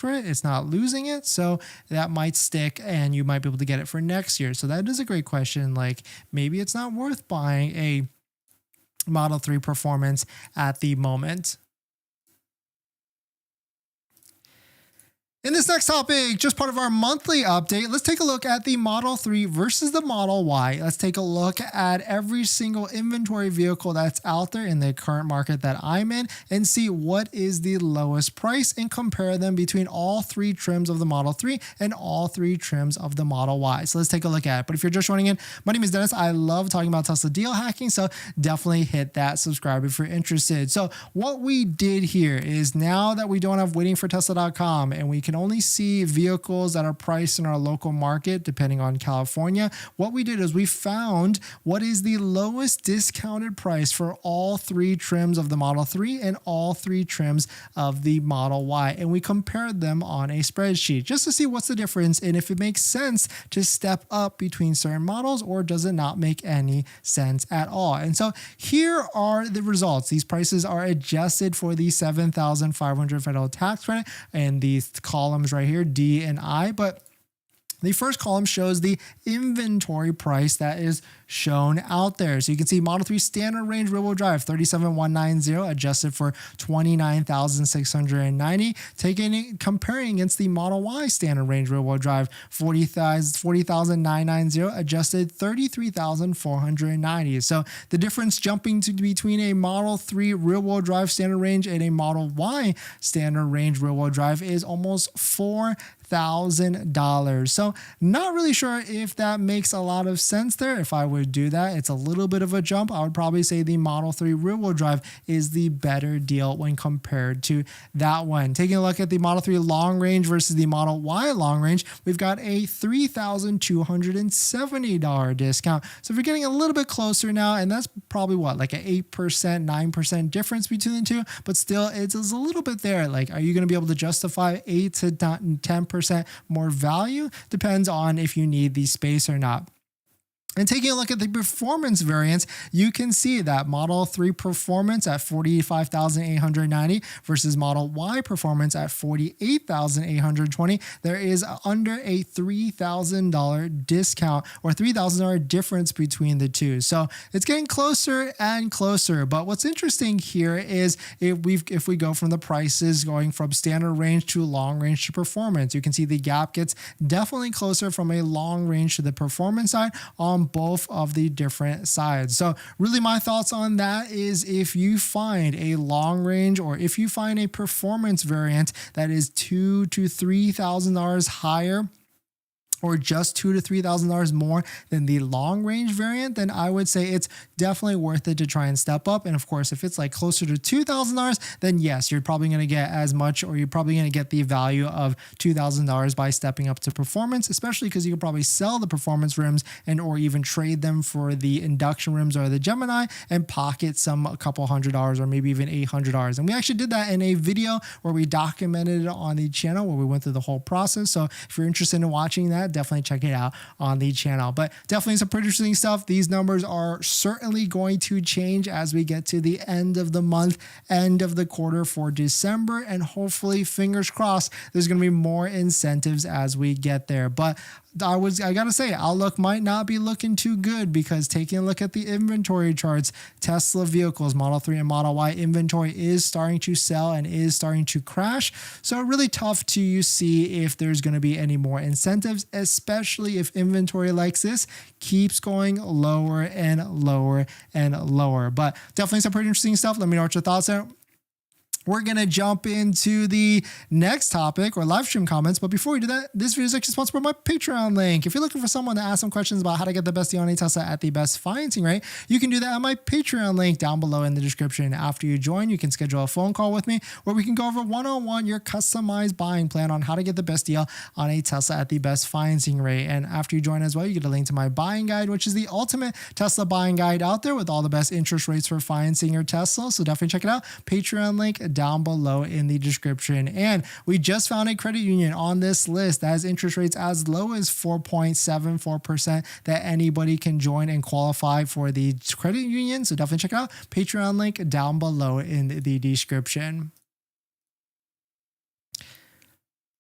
credit, it's not losing it, so that might stick and you might be able to get it for next year. So that is a great question. Like maybe it's not worth buying a Model 3 Performance at the moment. In this next topic, just part of our monthly update, let's take a look at the Model 3 versus the Model Y. Let's take a look at every single inventory vehicle that's out there in the current market that I'm in and see what is the lowest price and compare them between all three trims of the Model 3 and all three trims of the Model Y. So let's take a look at it. But if you're just joining in, my name is Dennis. I love talking about Tesla deal hacking, so definitely hit that subscribe if you're interested. So what we did here is now that we don't have waitingfortesla.com and we can only see vehicles that are priced in our local market, depending on California, what we did is we found what is the lowest discounted price for all three trims of the Model 3 and all three trims of the Model Y. And we compared them on a spreadsheet just to see what's the difference and if it makes sense to step up between certain models or does it not make any sense at all. And so here are the results. These prices are adjusted for the $7,500 federal tax credit and the columns right here, D and I, but the first column shows the inventory price that is shown out there. So you can see Model 3 standard range rear-wheel drive, $37,190, adjusted for $29,690. Comparing against the Model Y standard range rear-wheel drive, $40,990, adjusted $33,490. So the difference jumping between a Model 3 rear-wheel drive standard range and a Model Y standard range rear-wheel drive is almost $4,000. So not really sure if that makes a lot of sense there. If I would do that, it's a little bit of a jump. I would probably say the Model 3 rear-wheel drive is the better deal when compared to that one. Taking a look at the Model 3 long range versus the Model Y long range, we've got a $3,270 discount. So if you're getting a little bit closer now, and that's probably what, like an 8%, 9% difference between the two, but still it's a little bit there. Like, are you going to be able to justify 8 to 10% more value? Depends on if you need the space or not. And taking a look at the performance variants, you can see that Model 3 Performance at $45,890 versus Model Y Performance at $48,820. There is under a $3,000 discount or $3,000 difference between the two. So it's getting closer and closer. But what's interesting here is if we go from the prices going from standard range to long range to performance, you can see the gap gets definitely closer from a long range to the performance side on both of the different sides. So really my thoughts on that is if you find a long range or if you find a performance variant that is $2,000 to $3,000 higher or just $2,000 to $3,000 more than the long range variant, then I would say it's definitely worth it to try and step up. And of course, if it's like closer to $2,000, then yes, you're probably going to get as much, or you're probably going to get the value of $2,000 by stepping up to performance, especially because you could probably sell the performance rims and or even trade them for the induction rims or the Gemini and pocket a couple $100 or maybe even $800. And we actually did that in a video where we documented it on the channel where we went through the whole process. So if you're interested in watching that, definitely check it out on the channel. But definitely some pretty interesting stuff. These numbers are certainly going to change as we get to the end of the month, end of the quarter for December, and hopefully, fingers crossed, there's going to be more incentives as we get there. But I gotta say, outlook might not be looking too good because taking a look at the inventory charts, Tesla vehicles, Model 3 and Model Y inventory is starting to sell and is starting to crash. So really tough to see if there's going to be any more incentives, especially if inventory like this keeps going lower and lower and lower. But definitely some pretty interesting stuff. Let me know what your thoughts are. We're going to jump into the next topic or live stream comments. But before we do that, this video is actually sponsored by my Patreon link. If you're looking for someone to ask some questions about how to get the best deal on a Tesla at the best financing rate, you can do that at my Patreon link down below in the description. After you join, you can schedule a phone call with me where we can go over one-on-one your customized buying plan on how to get the best deal on a Tesla at the best financing rate. And after you join as well, you get a link to my buying guide, which is the ultimate Tesla buying guide out there with all the best interest rates for financing your Tesla. So definitely check it out. Patreon link down below in the description. And we just found a credit union on this list that has interest rates as low as 4.74% that anybody can join and qualify for the credit union. So definitely check it out. Patreon link down below in the description.